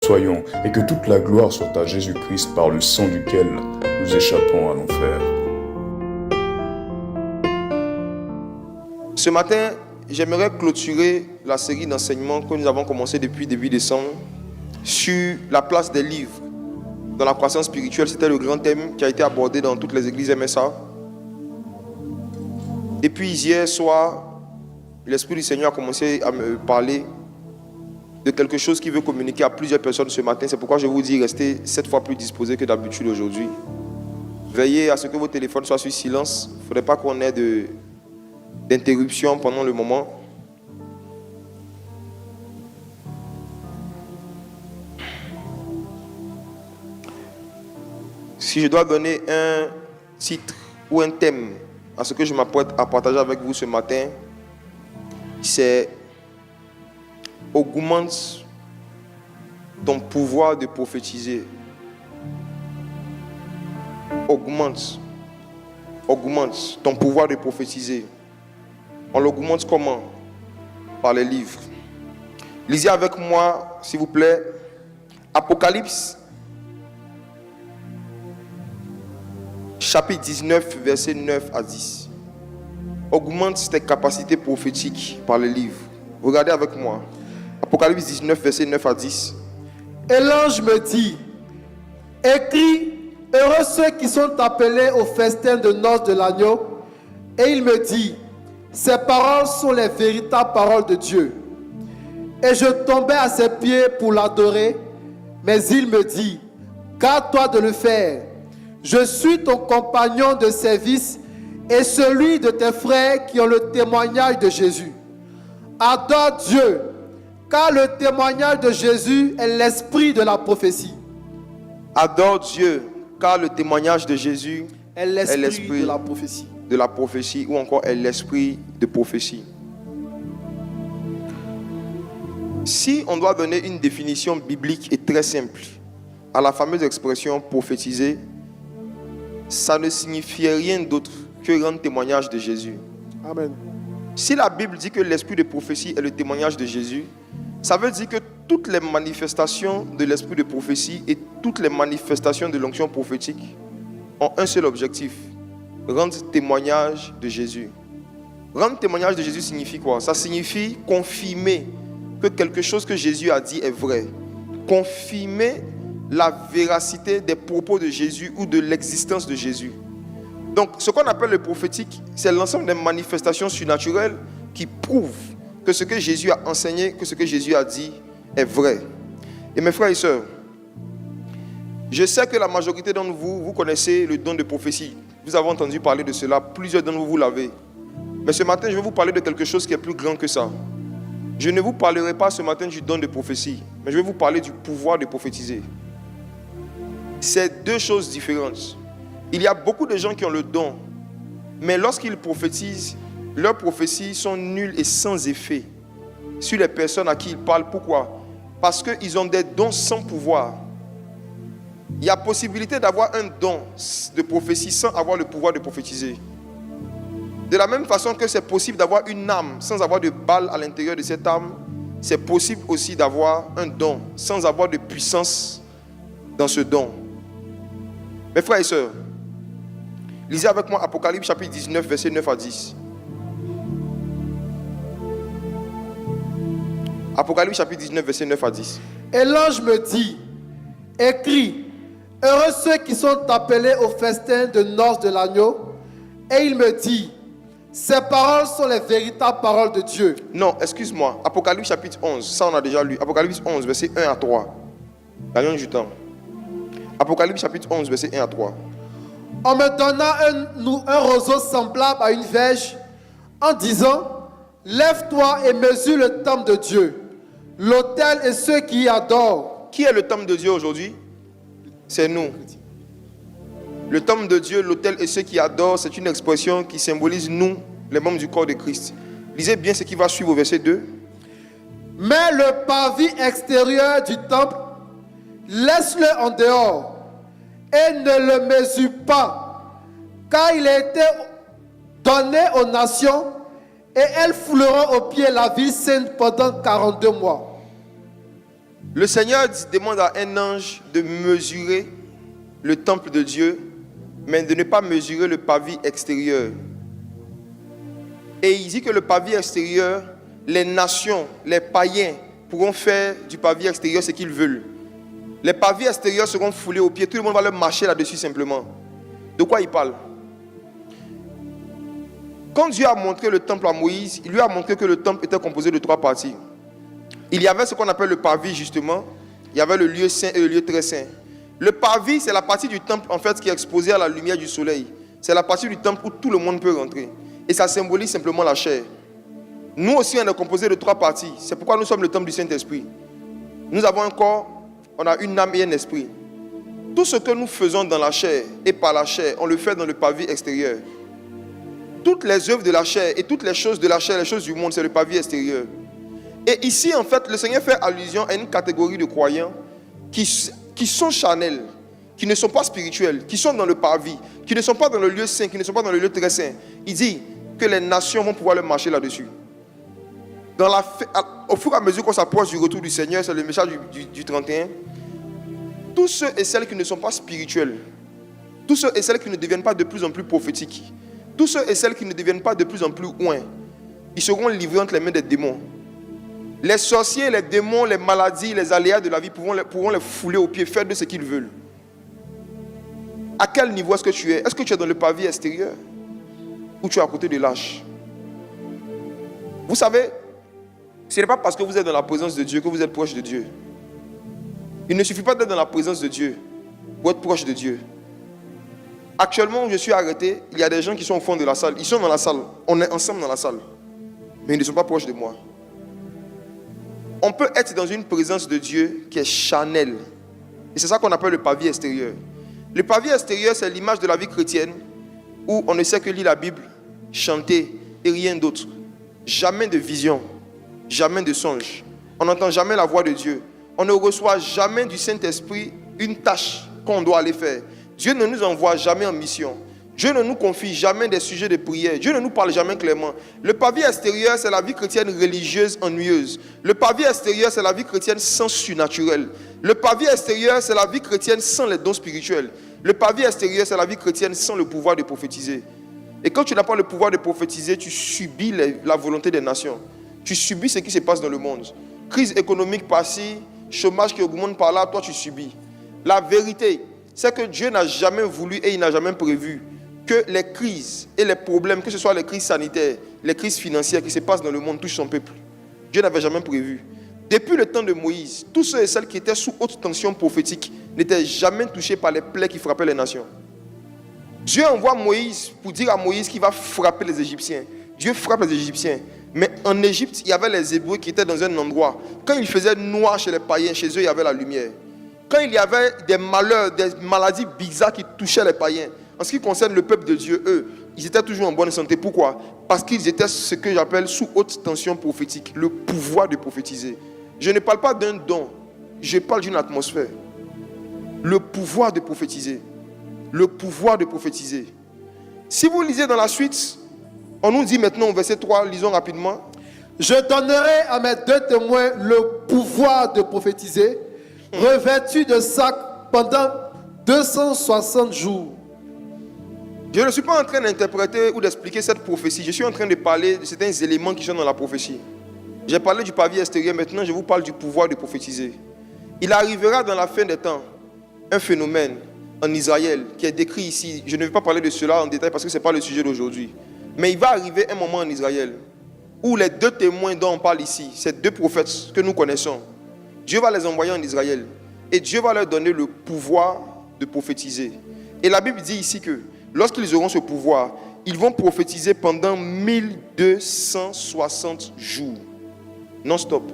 soyons et que toute la gloire soit à Jésus-Christ par le sang duquel nous échappons à l'enfer. Ce matin, j'aimerais clôturer la série d'enseignements que nous avons commencé depuis début décembre sur la place des livres dans la croissance spirituelle. C'était le grand thème qui a été abordé dans toutes les églises MSA. Et puis hier soir, l'Esprit du Seigneur a commencé à me parler de quelque chose qui veut communiquer à plusieurs personnes ce matin. C'est pourquoi je vous dis, restez 7 fois plus disposés que d'habitude aujourd'hui. Veillez à ce que vos téléphones soient sur silence. Il ne faudrait pas qu'on ait d'interruption pendant le moment. Si je dois donner un titre ou un thème à ce que je m'apprête à partager avec vous ce matin, c'est augmente ton pouvoir de prophétiser. Augmente ton pouvoir de prophétiser. On l'augmente comment? Par les livres. Lisez avec moi, s'il vous plaît, Apocalypse, chapitre 19, versets 9 à 10. Augmente tes capacités prophétiques par les livres. Regardez avec moi. Apocalypse 19, versets 9 à 10. Et l'ange me dit, écris, heureux ceux qui sont appelés au festin de noces de l'agneau. Et il me dit, ces paroles sont les véritables paroles de Dieu. Et je tombais à ses pieds pour l'adorer, mais il me dit, garde-toi de le faire. Je suis ton compagnon de service et celui de tes frères qui ont le témoignage de Jésus. Adore Dieu, car le témoignage de Jésus est l'esprit de la prophétie. Adore Dieu, car le témoignage de Jésus est l'esprit de la prophétie. De la prophétie, ou encore est l'esprit de prophétie. Si on doit donner une définition biblique et très simple à la fameuse expression prophétiser, ça ne signifie rien d'autre que rendre témoignage de Jésus. Amen. Si la Bible dit que l'esprit de prophétie est le témoignage de Jésus, ça veut dire que toutes les manifestations de l'esprit de prophétie et toutes les manifestations de l'onction prophétique ont un seul objectif: rendre témoignage de Jésus. Rendre témoignage de Jésus signifie quoi? Ça signifie confirmer que quelque chose que Jésus a dit est vrai. Confirmer la véracité des propos de Jésus ou de l'existence de Jésus. Donc, ce qu'on appelle le prophétique, c'est l'ensemble des manifestations surnaturelles qui prouvent que ce que Jésus a enseigné, que ce que Jésus a dit est vrai. Et mes frères et sœurs, je sais que la majorité d'entre vous, vous connaissez le don de prophétie. Vous avez entendu parler de cela, plusieurs d'entre vous, vous l'avez. Mais ce matin, je vais vous parler de quelque chose qui est plus grand que ça. Je ne vous parlerai pas ce matin du don de prophétie, mais je vais vous parler du pouvoir de prophétiser. C'est deux choses différentes. Il y a beaucoup de gens qui ont le don, mais lorsqu'ils prophétisent, leurs prophéties sont nulles et sans effet sur les personnes à qui ils parlent. Pourquoi? Parce qu'ils ont des dons sans pouvoir. Il y a possibilité d'avoir un don de prophétie sans avoir le pouvoir de prophétiser. De la même façon que c'est possible d'avoir une âme sans avoir de balle à l'intérieur de cette âme, c'est possible aussi d'avoir un don sans avoir de puissance dans ce don. Mes frères et sœurs, lisez avec moi Apocalypse chapitre 19, versets 9 à 10. Apocalypse chapitre 19, versets 9 à 10. Et l'ange me dit, écris, heureux ceux qui sont appelés au festin de noces de l'agneau. Et il me dit, ces paroles sont les véritables paroles de Dieu. Non, excuse-moi. Apocalypse chapitre 11, ça on a déjà lu. Apocalypse 11, versets 1 à 3. Gagnons du temps. Apocalypse chapitre 11, versets 1 à 3. On me donna un roseau semblable à une verge en disant, lève-toi et mesure le temple de Dieu, l'autel et ceux qui y adorent. Qui est le temple de Dieu aujourd'hui? C'est nous. Le temple de Dieu, l'autel et ceux qui adorent, c'est une expression qui symbolise nous, les membres du corps de Christ. Lisez bien ce qui va suivre au verset 2. Mais le parvis extérieur du temple, laisse-le en dehors et ne le mesure pas, car il a été donné aux nations et elles fouleront au pied la ville sainte pendant 42 mois. Le Seigneur demande à un ange de mesurer le temple de Dieu, mais de ne pas mesurer le pavis extérieur. Et il dit que le pavis extérieur, les nations, les païens pourront faire du pavis extérieur ce qu'ils veulent. Les pavis extérieurs seront foulés aux pieds, tout le monde va leur marcher là-dessus simplement. De quoi il parle? Quand Dieu a montré le temple à Moïse, il lui a montré que le temple était composé de 3 parties. Il y avait ce qu'on appelle le pavis justement, il y avait le lieu saint et le lieu très saint. Le pavis, c'est la partie du temple en fait qui est exposée à la lumière du soleil. C'est la partie du temple où tout le monde peut rentrer. Et ça symbolise simplement la chair. Nous aussi, on est composé de 3 parties. C'est pourquoi nous sommes le temple du Saint-Esprit. Nous avons un corps, on a une âme et un esprit. Tout ce que nous faisons dans la chair et par la chair, on le fait dans le pavis extérieur. Toutes les œuvres de la chair et toutes les choses de la chair, les choses du monde, c'est le pavis extérieur. Et ici, en fait, le Seigneur fait allusion à une catégorie de croyants qui sont charnels, qui ne sont pas spirituels, qui sont dans le pavis, qui ne sont pas dans le lieu saint, qui ne sont pas dans le lieu très saint. Il dit que les nations vont pouvoir leur marcher là-dessus. Au fur et à mesure qu'on s'approche du retour du Seigneur, c'est le message du 31, tous ceux et celles qui ne sont pas spirituels, tous ceux et celles qui ne deviennent pas de plus en plus prophétiques, tous ceux et celles qui ne deviennent pas de plus en plus loin, ils seront livrés entre les mains des démons. Les sorciers, les démons, les maladies, les aléas de la vie pourront les fouler aux pieds, faire de ce qu'ils veulent. À quel niveau est-ce que tu es? Est-ce que tu es dans le pavis extérieur ou tu es à côté de l'arche? Vous savez, ce n'est pas parce que vous êtes dans la présence de Dieu que vous êtes proche de Dieu. Il ne suffit pas d'être dans la présence de Dieu pour être proche de Dieu. Actuellement, où je suis arrêté, il y a des gens qui sont au fond de la salle. Ils sont dans la salle. On est ensemble dans la salle. Mais ils ne sont pas proches de moi. On peut être dans une présence de Dieu qui est charnelle. Et c'est ça qu'on appelle le pavis extérieur. Le pavis extérieur, c'est l'image de la vie chrétienne où on ne sait que lire la Bible, chanter et rien d'autre. Jamais de vision, jamais de songe. On n'entend jamais la voix de Dieu. On ne reçoit jamais du Saint-Esprit une tâche qu'on doit aller faire. Dieu ne nous envoie jamais en mission. Dieu ne nous confie jamais des sujets de prière. Dieu ne nous parle jamais clairement. Le pavis extérieur, c'est la vie chrétienne religieuse ennuyeuse. Le pavis extérieur, c'est la vie chrétienne sans surnaturel. Le pavis extérieur, c'est la vie chrétienne sans les dons spirituels. Le pavis extérieur, c'est la vie chrétienne sans le pouvoir de prophétiser. Et quand tu n'as pas le pouvoir de prophétiser, tu subis la volonté des nations. Tu subis ce qui se passe dans le monde. Crise économique par-ci, chômage qui augmente par-là, toi tu subis. La vérité, c'est que Dieu n'a jamais voulu et il n'a jamais prévu que les crises et les problèmes, que ce soit les crises sanitaires, les crises financières qui se passent dans le monde, touchent son peuple. Dieu n'avait jamais prévu. Depuis le temps de Moïse, tous ceux et celles qui étaient sous haute tension prophétique n'étaient jamais touchés par les plaies qui frappaient les nations. Dieu envoie Moïse pour dire à Moïse qu'il va frapper les Égyptiens. Dieu frappe les Égyptiens. Mais en Égypte, il y avait les Hébreux qui étaient dans un endroit. Quand il faisait noir chez les païens, chez eux, il y avait la lumière. Quand il y avait des malheurs, des maladies bizarres qui touchaient les païens, en ce qui concerne le peuple de Dieu, eux, ils étaient toujours en bonne santé. Pourquoi? Parce qu'ils étaient ce que j'appelle sous haute tension prophétique, le pouvoir de prophétiser. Je ne parle pas d'un don, je parle d'une atmosphère. Le pouvoir de prophétiser. Le pouvoir de prophétiser. Si vous lisez dans la suite, on nous dit maintenant au verset 3, lisons rapidement. Je donnerai à mes 2 témoins le pouvoir de prophétiser, revêtus de sac pendant 260 jours. Je ne suis pas en train d'interpréter ou d'expliquer cette prophétie. Je suis en train de parler de certains éléments qui sont dans la prophétie. J'ai parlé du pavis extérieur, maintenant je vous parle du pouvoir de prophétiser. Il arrivera dans la fin des temps un phénomène en Israël qui est décrit ici. Je ne vais pas parler de cela en détail parce que ce n'est pas le sujet d'aujourd'hui. Mais il va arriver un moment en Israël où les 2 témoins dont on parle ici, ces 2 prophètes que nous connaissons, Dieu va les envoyer en Israël et Dieu va leur donner le pouvoir de prophétiser. Et la Bible dit ici que lorsqu'ils auront ce pouvoir, ils vont prophétiser pendant 1260 jours, non-stop.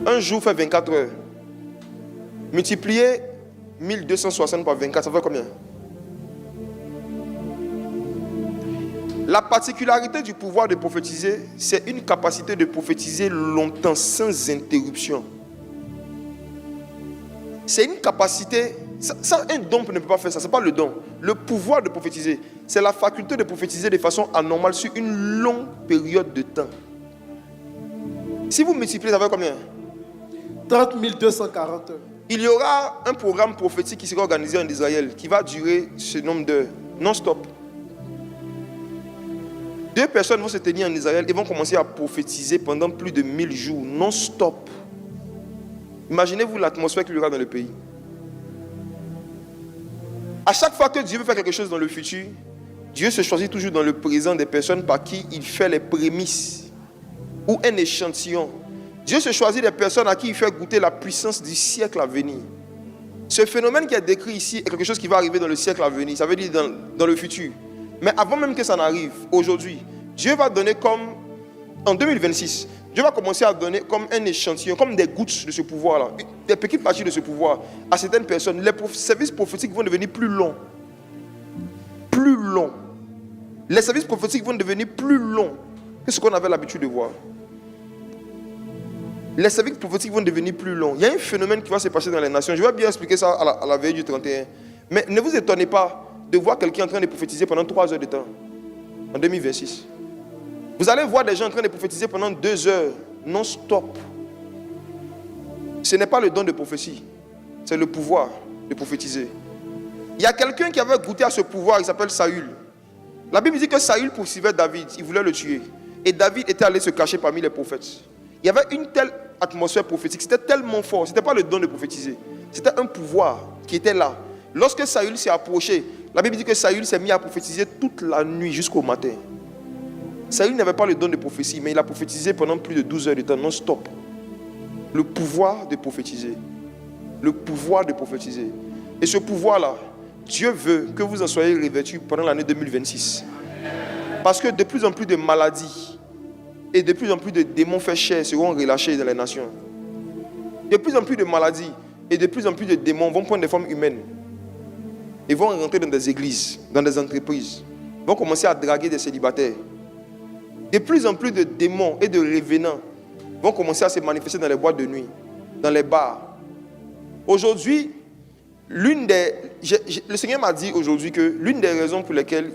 Un jour fait 24 heures. Multipliez 1260 par 24, ça fait combien? La particularité du pouvoir de prophétiser, c'est une capacité de prophétiser longtemps, sans interruption. C'est une capacité, ça, un don ne peut pas faire ça, ce n'est pas le don. Le pouvoir de prophétiser, c'est la faculté de prophétiser de façon anormale sur une longue période de temps. Si vous multipliez, ça fait combien? 30 240 heures. Il y aura un programme prophétique qui sera organisé en Israël qui va durer ce nombre d'heures, non-stop. 2 personnes vont se tenir en Israël et vont commencer à prophétiser pendant plus de 1000 jours, non-stop. Imaginez-vous l'atmosphère qu'il y aura dans le pays. À chaque fois que Dieu veut faire quelque chose dans le futur, Dieu se choisit toujours dans le présent des personnes par qui il fait les prémices ou un échantillon. Dieu se choisit des personnes à qui il fait goûter la puissance du siècle à venir. Ce phénomène qui est décrit ici est quelque chose qui va arriver dans le siècle à venir, ça veut dire dans le futur. Mais avant même que ça n'arrive, aujourd'hui, Dieu va donner comme, en 2026, Dieu va commencer à donner comme un échantillon, comme des gouttes de ce pouvoir-là, des petites parties de ce pouvoir à certaines personnes. Les services prophétiques vont devenir plus longs. Plus longs. Les services prophétiques vont devenir plus longs que ce qu'on avait l'habitude de voir. Les services prophétiques vont devenir plus longs. Il y a un phénomène qui va se passer dans les nations. Je vais bien expliquer ça à la veille du 31. Mais ne vous étonnez pas de voir quelqu'un en train de prophétiser pendant 3 heures de temps en 2026. Vous allez voir des gens en train de prophétiser pendant 2 heures non-stop. Ce n'est pas le don de prophétie, c'est le pouvoir de prophétiser. Il y a quelqu'un qui avait goûté à ce pouvoir, il s'appelle Saül. La Bible dit que Saül poursuivait David, il voulait le tuer. Et David était allé se cacher parmi les prophètes. Il y avait une telle atmosphère prophétique, c'était tellement fort, ce n'était pas le don de prophétiser, c'était un pouvoir qui était là. Lorsque Saül s'est approché, la Bible dit que Saül s'est mis à prophétiser toute la nuit jusqu'au matin. Saül n'avait pas le don de prophétie, mais il a prophétisé pendant plus de 12 heures de temps, non-stop. Le pouvoir de prophétiser. Le pouvoir de prophétiser. Et ce pouvoir-là, Dieu veut que vous en soyez revêtus pendant l'année 2026. Parce que de plus en plus de maladies et de plus en plus de démons faits chair seront relâchés dans les nations. De plus en plus de maladies et de plus en plus de démons vont prendre des formes humaines. Et vont rentrer dans des églises, dans des entreprises. Vont commencer à draguer des célibataires. De plus en plus de démons et de revenants vont commencer à se manifester dans les boîtes de nuit, dans les bars. Aujourd'hui, le Seigneur m'a dit aujourd'hui que l'une des raisons pour lesquelles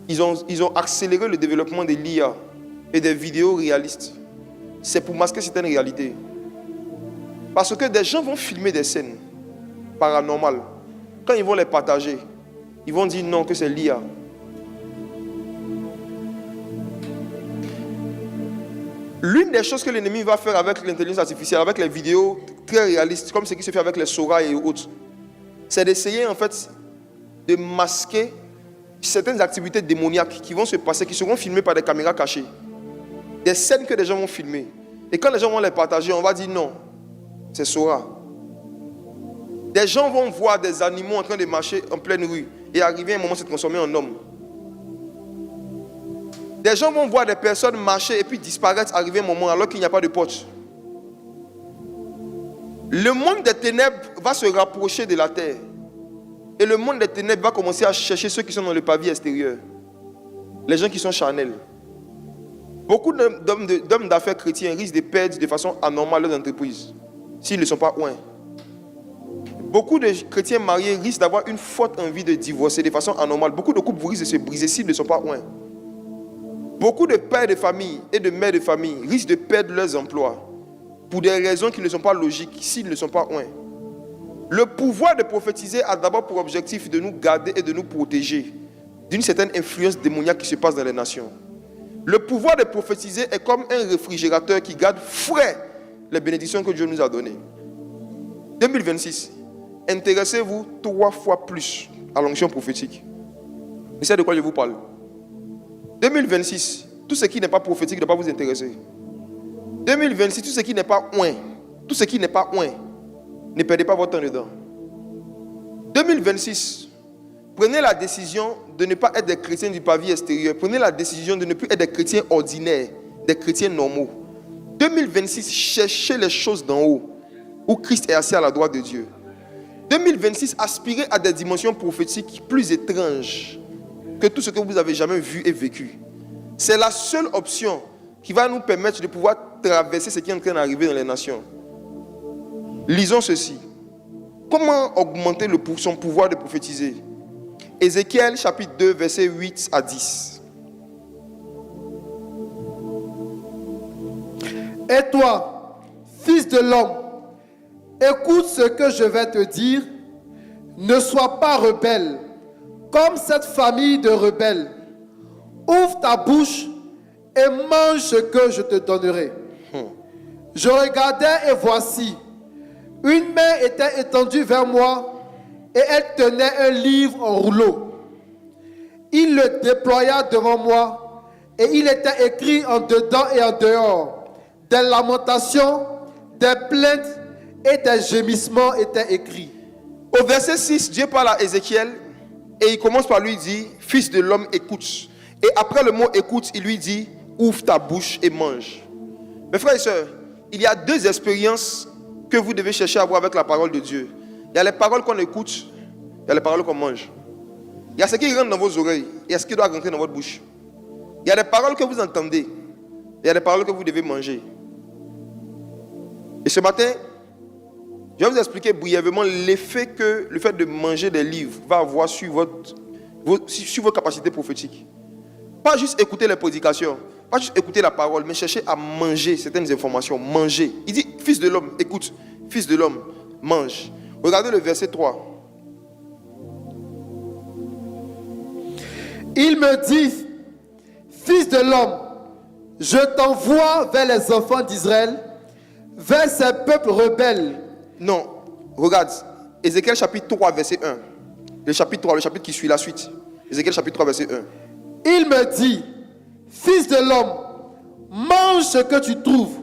ils ont accéléré le développement de l'IA et des vidéos réalistes, c'est pour masquer certaines réalités. Parce que des gens vont filmer des scènes paranormales. Quand ils vont les partager, ils vont dire non, que c'est l'IA. L'une des choses que l'ennemi va faire avec l'intelligence artificielle, avec les vidéos très réalistes, comme ce qui se fait avec les Sora et autres, c'est d'essayer en fait de masquer certaines activités démoniaques qui vont se passer, qui seront filmées par des caméras cachées. Des scènes que les gens vont filmer. Et quand les gens vont les partager, on va dire non, c'est Sora. Des gens vont voir des animaux en train de marcher en pleine rue et arriver à un moment se transformer en homme. Des gens vont voir des personnes marcher et puis disparaître, arriver un moment alors qu'il n'y a pas de porte. Le monde des ténèbres va se rapprocher de la terre. Et le monde des ténèbres va commencer à chercher ceux qui sont dans le pavillon extérieur. Les gens qui sont charnels. Beaucoup d'hommes d'affaires chrétiens risquent de perdre de façon anormale leurs entreprises s'ils ne sont pas loin. Beaucoup de chrétiens mariés risquent d'avoir une forte envie de divorcer de façon anormale. Beaucoup de couples risquent de se briser s'ils ne sont pas loin. Beaucoup de pères de famille et de mères de famille risquent de perdre leurs emplois pour des raisons qui ne sont pas logiques s'ils ne sont pas loin. Le pouvoir de prophétiser a d'abord pour objectif de nous garder et de nous protéger d'une certaine influence démoniaque qui se passe dans les nations. Le pouvoir de prophétiser est comme un réfrigérateur qui garde frais les bénédictions que Dieu nous a données. 2026, intéressez-vous 3 fois plus à l'onction prophétique. Et c'est de quoi je vous parle. 2026, tout ce qui n'est pas prophétique ne doit pas vous intéresser. 2026, tout ce qui n'est pas oint, tout ce qui n'est pas oint, ne perdez pas votre temps dedans. 2026, prenez la décision de ne pas être des chrétiens du pavillon extérieur. Prenez la décision de ne plus être des chrétiens ordinaires, des chrétiens normaux. 2026, cherchez les choses d'en haut, où Christ est assis à la droite de Dieu. 2026, aspirez à des dimensions prophétiques plus étranges que tout ce que vous avez jamais vu et vécu. C'est la seule option qui va nous permettre de pouvoir traverser ce qui est en train d'arriver dans les nations. Lisons ceci. Comment augmenter son pouvoir de prophétiser? Ézéchiel chapitre 2, versets 8 à 10. Et toi, fils de l'homme, écoute ce que je vais te dire. Ne sois pas rebelle, comme cette famille de rebelles. Ouvre ta bouche et mange ce que je te donnerai. Je regardais et voici, une main était étendue vers moi et elle tenait un livre en rouleau. Il le déploya devant moi et il était écrit en dedans et en dehors. Des lamentations, des plaintes et des gémissements étaient écrits. Au verset 6, Dieu parle à Ézéchiel et il commence par lui dire, fils de l'homme, écoute. Et après le mot écoute, il lui dit, ouvre ta bouche et mange. Mes frères et sœurs, il y a deux expériences que vous devez chercher à avoir avec la parole de Dieu. Il y a les paroles qu'on écoute, il y a les paroles qu'on mange. Il y a ce qui rentre dans vos oreilles, il y a ce qui doit rentrer dans votre bouche. Il y a des paroles que vous entendez, il y a des paroles que vous devez manger. Et ce matin, je vais vous expliquer brièvement l'effet que le fait de manger des livres va avoir sur vos capacités prophétiques. Pas juste écouter les prédications, pas juste écouter la parole, mais chercher à manger certaines informations. Manger. Il dit, fils de l'homme, écoute. Fils de l'homme, mange. Regardez le verset 3. Il me dit, fils de l'homme, je t'envoie vers les enfants d'Israël, vers ces peuples rebelles. Non, regarde, Ézéchiel chapitre 3, verset 1. Le chapitre qui suit la suite. Ézéchiel chapitre 3, verset 1. Il me dit, fils de l'homme, mange ce que tu trouves,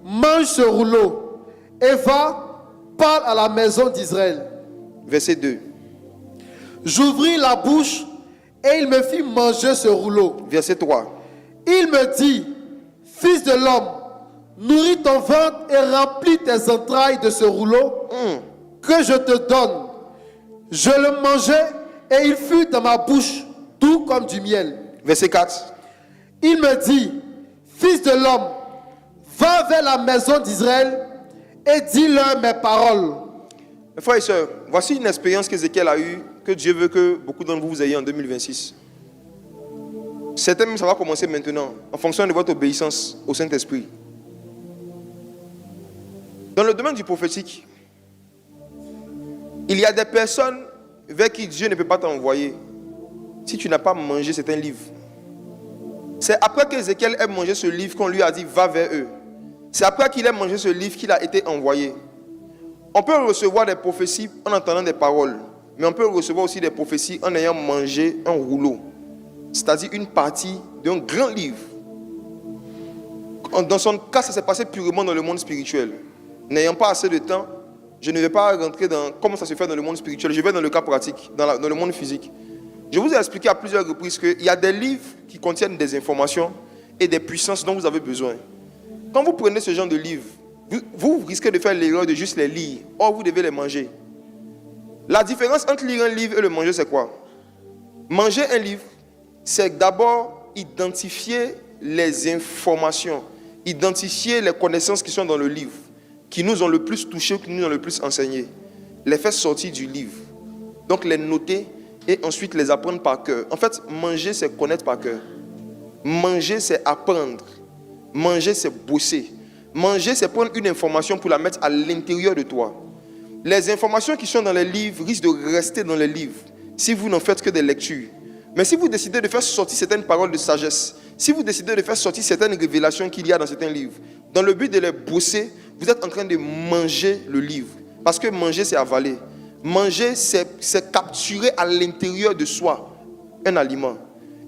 mange ce rouleau, et va, parle à la maison d'Israël. Verset 2. J'ouvris la bouche, et il me fit manger ce rouleau. Verset 3. Il me dit, fils de l'homme, nourris ton ventre et remplis tes entrailles de ce rouleau que je te donne. Je le mangeai, et il fut dans ma bouche, tout comme du miel. Verset 4. Il me dit, fils de l'homme, va vers la maison d'Israël et dis-leur mes paroles. Mes frères et sœurs, voici une expérience qu'Ézéchiel a eue, que Dieu veut que beaucoup d'entre vous ayez en 2026. Certains, ça va commencer maintenant, en fonction de votre obéissance au Saint-Esprit. Dans le domaine du prophétique, il y a des personnes vers qui Dieu ne peut pas t'envoyer si tu n'as pas mangé certains livres. C'est après qu'Ézéchiel ait mangé ce livre qu'on lui a dit va vers eux. C'est après qu'il ait mangé ce livre qu'il a été envoyé. On peut recevoir des prophéties en entendant des paroles, mais on peut recevoir aussi des prophéties en ayant mangé un rouleau, c'est-à-dire une partie d'un grand livre. Dans son cas, ça s'est passé purement dans le monde spirituel. N'ayant pas assez de temps, je ne vais pas rentrer dans comment ça se fait dans le monde spirituel. Je vais dans le cas pratique, dans le monde physique. Je vous ai expliqué à plusieurs reprises qu'il y a des livres qui contiennent des informations et des puissances dont vous avez besoin. Quand vous prenez ce genre de livres, vous risquez de faire l'erreur de juste les lire. Or, vous devez les manger. La différence entre lire un livre et le manger, c'est quoi? Manger un livre, c'est d'abord identifier les informations, identifier les connaissances qui sont dans le livre, qui nous ont le plus touchés, qui nous ont le plus enseigné. Les faire sortir du livre. Donc, les noter et ensuite les apprendre par cœur. En fait, manger, c'est connaître par cœur. Manger, c'est apprendre. Manger, c'est bosser. Manger, c'est prendre une information pour la mettre à l'intérieur de toi. Les informations qui sont dans les livres risquent de rester dans les livres si vous n'en faites que des lectures. Mais si vous décidez de faire sortir certaines paroles de sagesse, si vous décidez de faire sortir certaines révélations qu'il y a dans certains livres, dans le but de les bosser, vous êtes en train de manger le livre. Parce que manger, c'est avaler. Manger, c'est capturer à l'intérieur de soi un aliment.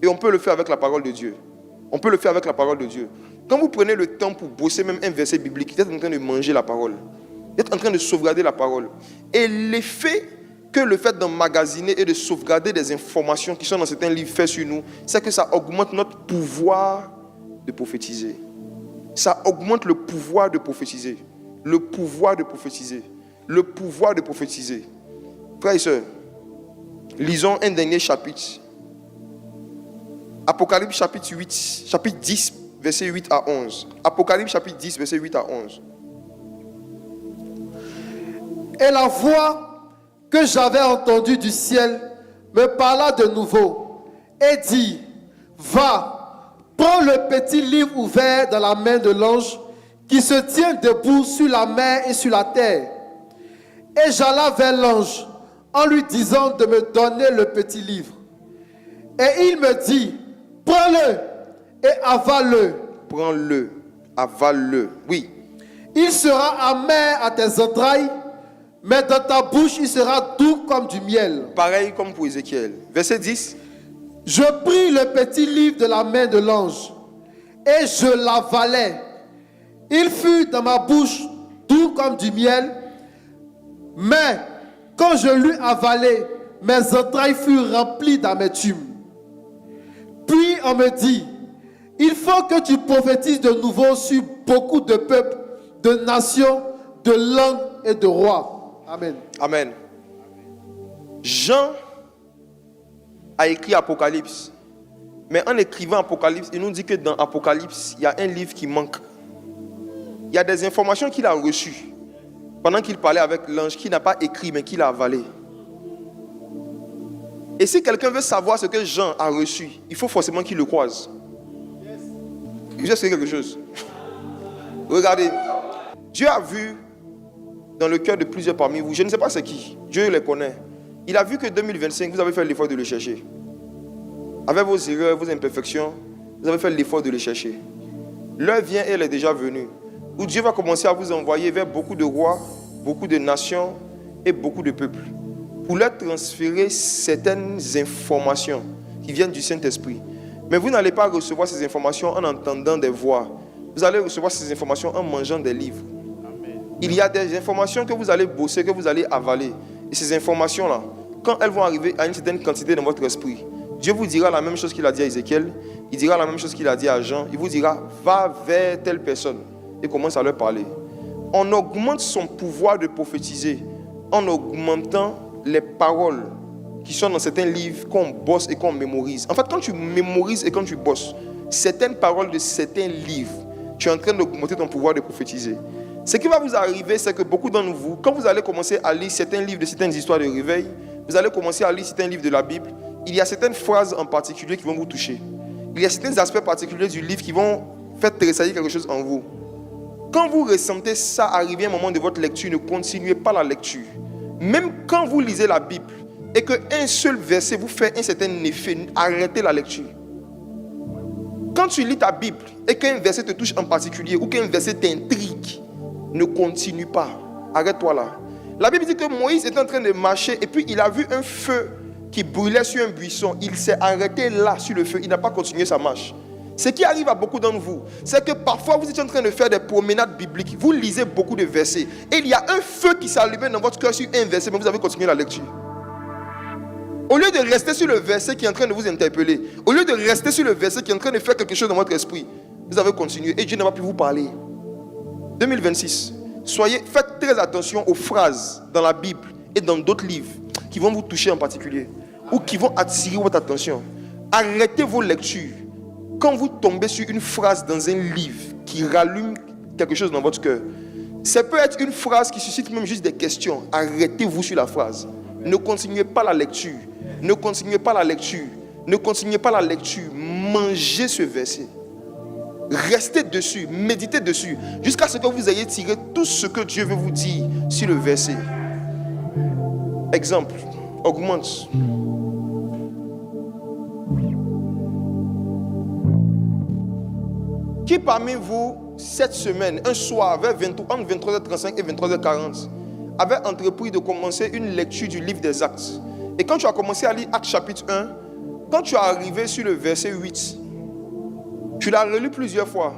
Et on peut le faire avec la parole de Dieu. On peut le faire avec la parole de Dieu. Quand vous prenez le temps pour bosser même un verset biblique, vous êtes en train de manger la parole. Vous êtes en train de sauvegarder la parole. Et l'effet que le fait d'emmagasiner et de sauvegarder des informations qui sont dans certains livres fait sur nous, c'est que ça augmente notre pouvoir de prophétiser. Ça augmente le pouvoir de prophétiser. Le pouvoir de prophétiser. Le pouvoir de prophétiser. Frères et sœurs, lisons un dernier chapitre. Apocalypse chapitre 10, verset 8 à 11. Apocalypse chapitre 10, verset 8 à 11. Et la voix que j'avais entendue du ciel me parla de nouveau et dit, va, prends le petit livre ouvert dans la main de l'ange qui se tient debout sur la mer et sur la terre. Et j'alla vers l'ange en lui disant de me donner le petit livre. Et il me dit, prends-le et avale-le. Prends-le, avale-le. Oui. Il sera amer à tes entrailles, mais dans ta bouche, il sera doux comme du miel. Pareil comme pour Ézéchiel. Verset 10. Je pris le petit livre de la main de l'ange et je l'avalai. Il fut dans ma bouche doux comme du miel, mais quand je l'eus avalé, mes entrailles furent remplies d'amertume. Puis on me dit, il faut que tu prophétises de nouveau sur beaucoup de peuples, de nations, de langues et de rois. Amen. Amen. Jean a écrit Apocalypse. Mais en écrivant Apocalypse, il nous dit que dans Apocalypse, il y a un livre qui manque. Il y a des informations qu'il a reçues pendant qu'il parlait avec l'ange, qu'il n'a pas écrit, mais qu'il a avalé. Et si quelqu'un veut savoir ce que Jean a reçu, il faut forcément qu'il le croise. Je vais expliquer quelque chose. Regardez, Dieu a vu dans le cœur de plusieurs parmi vous, je ne sais pas c'est qui, Dieu les connaît. Il a vu que 2025, vous avez fait l'effort de le chercher. Avec vos erreurs, vos imperfections, vous avez fait l'effort de le chercher. L'heure vient et elle est déjà venue, où Dieu va commencer à vous envoyer vers beaucoup de rois, beaucoup de nations et beaucoup de peuples, pour leur transférer certaines informations qui viennent du Saint-Esprit. Mais vous n'allez pas recevoir ces informations en entendant des voix. Vous allez recevoir ces informations en mangeant des livres. Il y a des informations que vous allez bosser, que vous allez avaler. Et ces informations-là, quand elles vont arriver à une certaine quantité dans votre esprit, Dieu vous dira la même chose qu'il a dit à Ézéchiel, il dira la même chose qu'il a dit à Jean, il vous dira, va vers telle personne et commence à leur parler. On augmente son pouvoir de prophétiser en augmentant les paroles qui sont dans certains livres qu'on bosse et qu'on mémorise. En fait, quand tu mémorises et quand tu bosses certaines paroles de certains livres, tu es en train d'augmenter ton pouvoir de prophétiser. Ce qui va vous arriver, c'est que beaucoup d'entre vous, quand vous allez commencer à lire certains livres de certaines histoires de réveil, vous allez commencer à lire certains livres de la Bible, il y a certaines phrases en particulier qui vont vous toucher. Il y a certains aspects particuliers du livre qui vont faire tressaillir quelque chose en vous. Quand vous ressentez ça arriver à un moment de votre lecture, ne continuez pas la lecture. Même quand vous lisez la Bible et qu'un seul verset vous fait un certain effet, arrêtez la lecture. Quand tu lis ta Bible et qu'un verset te touche en particulier ou qu'un verset t'intrigue, ne continue pas. Arrête-toi là. La Bible dit que Moïse était en train de marcher et puis il a vu un feu qui brûlait sur un buisson. Il s'est arrêté là sur le feu. Il n'a pas continué sa marche. Ce qui arrive à beaucoup d'entre vous, c'est que parfois vous êtes en train de faire des promenades bibliques. Vous lisez beaucoup de versets. Et il y a un feu qui s'allume dans votre cœur sur un verset, mais vous avez continué la lecture. Au lieu de rester sur le verset qui est en train de vous interpeller, au lieu de rester sur le verset qui est en train de faire quelque chose dans votre esprit, vous avez continué et Dieu n'a pas pu vous parler. 2026, faites très attention aux phrases dans la Bible et dans d'autres livres qui vont vous toucher en particulier ou qui vont attirer votre attention. Arrêtez vos lectures quand vous tombez sur une phrase dans un livre qui rallume quelque chose dans votre cœur. Ça peut être une phrase qui suscite même juste des questions. Arrêtez-vous sur la phrase. Ne continuez pas la lecture. Ne continuez pas la lecture. Ne continuez pas la lecture. Mangez ce verset. Restez dessus. Méditez dessus. Jusqu'à ce que vous ayez tiré tout ce que Dieu veut vous dire sur le verset. Exemple. Augmente. Qui parmi vous, cette semaine, un soir, entre 23h35 et 23h40, avait entrepris de commencer une lecture du livre des Actes? Et quand tu as commencé à lire Actes chapitre 1, quand tu es arrivé sur le verset 8, tu l'as relu plusieurs fois.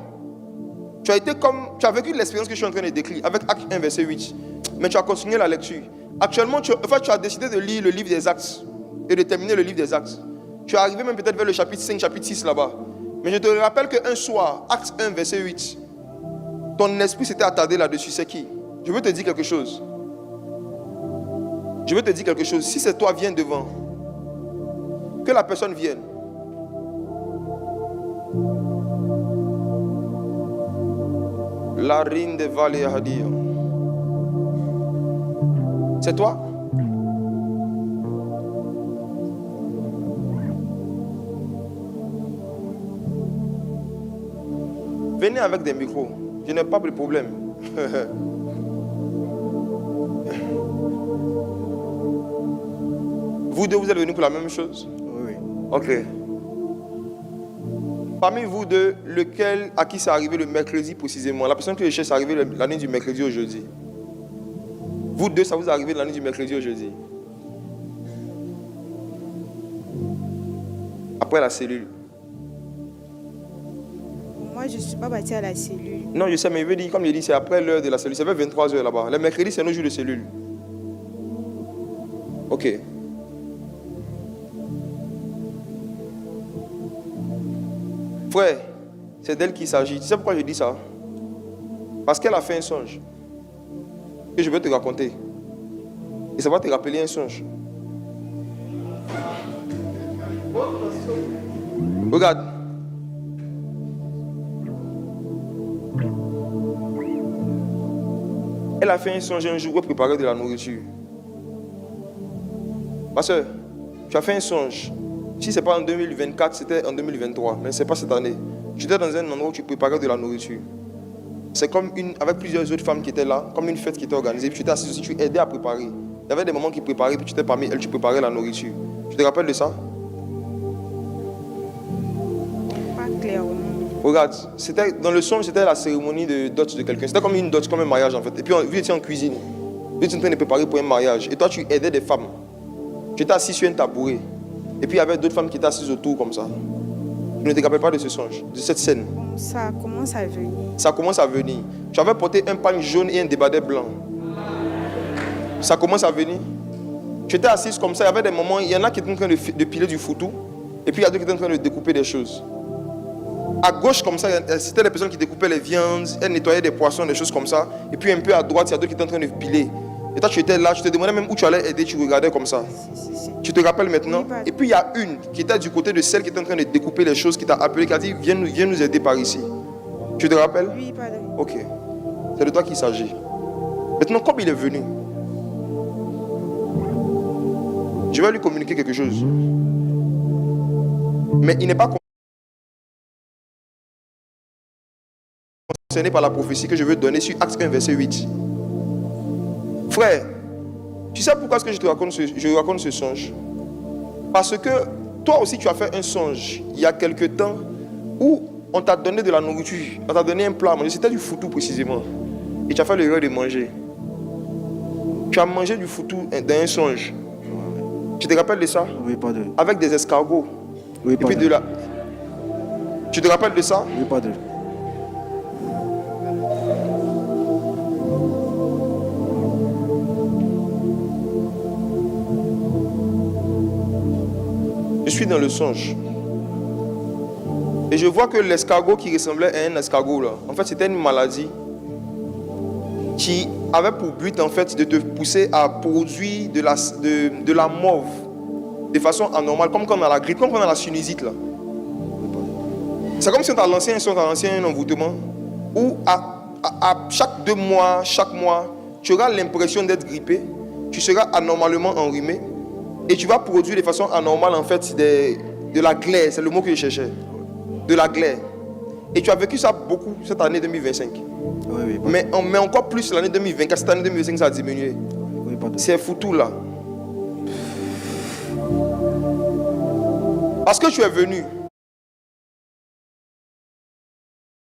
Tu as vécu l'expérience que je suis en train de décrire avec Actes 1, verset 8. Mais tu as continué la lecture. Actuellement, tu as décidé de lire le livre des Actes et de terminer le livre des Actes. Tu es arrivé même peut-être vers le chapitre 5, chapitre 6 là-bas. Mais je te rappelle qu'un soir, Acte 1, verset 8, ton esprit s'était attardé là-dessus. C'est qui? Je veux te dire quelque chose. Je veux te dire quelque chose. Si c'est toi, viens devant. Que la personne vienne. La reine de Valé Hadir. C'est toi? Venez avec des micros. Je n'ai pas de problème. Vous deux, vous êtes venus pour la même chose? Oui. Ok. Parmi vous deux, lequel à qui c'est arrivé le mercredi précisément? La personne que je cherche, c'est arrivé la nuit du mercredi au jeudi. Vous deux, ça vous est arrivé la nuit du mercredi au jeudi. Après la cellule. Moi, je ne suis pas partie à la cellule. Non, je sais, mais je veux dire, comme je dis, c'est après l'heure de la cellule. Ça fait 23 heures là-bas. Le mercredi, c'est nos jours de cellule. Ok. Frère, c'est d'elle qu'il s'agit. Tu sais pourquoi je dis ça? Parce qu'elle a fait un songe que je vais te raconter. Et ça va te rappeler un songe. Regarde. Elle a fait un songe un jour pour préparer de la nourriture. Ma soeur, tu as fait un songe. Si ce n'est pas en 2024, c'était en 2023. Mais ce n'est pas cette année. Tu étais dans un endroit où tu préparais de la nourriture. C'est comme avec plusieurs autres femmes qui étaient là, comme une fête qui était organisée. Puis tu étais assis aussi, tu aidais à préparer. Il y avait des moments qui préparaient, puis tu étais parmi elles, tu préparais la nourriture. Tu te rappelles de ça? Pas clairement. Regarde, dans le songe, c'était la cérémonie de dot de quelqu'un. C'était comme une dot, comme un mariage en fait. Et puis, vous étiez en cuisine. Vous étiez en train de préparer pour un mariage. Et toi, tu aidais des femmes. Tu étais assis sur un tabouret. Et puis, il y avait d'autres femmes qui étaient assises autour comme ça. Tu ne te rappelles pas de ce songe, de cette scène? Ça commence à venir. Ça commence à venir. Tu avais porté un pagne jaune et un débardeur blanc. Ça commence à venir. Tu étais assise comme ça. Il y avait des moments, il y en a qui étaient en train de piler du foutou. Et puis, il y a d'autres qui étaient en train de découper des choses. À gauche, comme ça, c'était les personnes qui découpaient les viandes, elles nettoyaient des poissons, des choses comme ça. Et puis un peu à droite, il y a d'autres qui étaient en train de piler. Et toi, tu étais là, tu te demandais même où tu allais aider, tu regardais comme ça. Si. Tu te rappelles maintenant? Oui, et puis il y a une qui était du côté de celle qui était en train de découper les choses, qui t'a appelé, qui a dit, viens nous aider par ici. Tu te rappelles? Oui, pardon. Ok. C'est de toi qu'il s'agit. Maintenant, comme il est venu, je vais lui communiquer quelque chose. Mais il n'est pas concerné par la prophétie que je veux donner sur Actes 1, verset 8. Frère, tu sais pourquoi est-ce que je raconte ce songe? Parce que toi aussi tu as fait un songe il y a quelque temps où on t'a donné de la nourriture, on t'a donné un plat à manger, c'était du foutou précisément. Et tu as fait l'erreur de manger. Tu as mangé du foutou dans un songe. Tu te rappelles de ça? Oui, pardon. Avec des escargots. Oui, Et puis pardon. Tu te rappelles de ça? Oui, pardon. Je suis dans le songe. Et je vois que l'escargot qui ressemblait à un escargot là, en fait c'était une maladie qui avait pour but en fait de te pousser à produire de la mauve de façon anormale, comme quand on a la grippe, comme quand on a la sinusite là. C'est comme si on t'a lancé un envoûtement où à chaque 2 mois, chaque mois, tu auras l'impression d'être grippé, tu seras anormalement enrhumé et tu vas produire de façon anormale en fait de la glaire, c'est le mot que je cherchais, de la glaire. Et tu as vécu ça beaucoup cette année 2025. Oui, Mais encore plus l'année 2024, cette année 2025 ça a diminué. oui, pardon. C'est foutu là. Parce que tu es venu.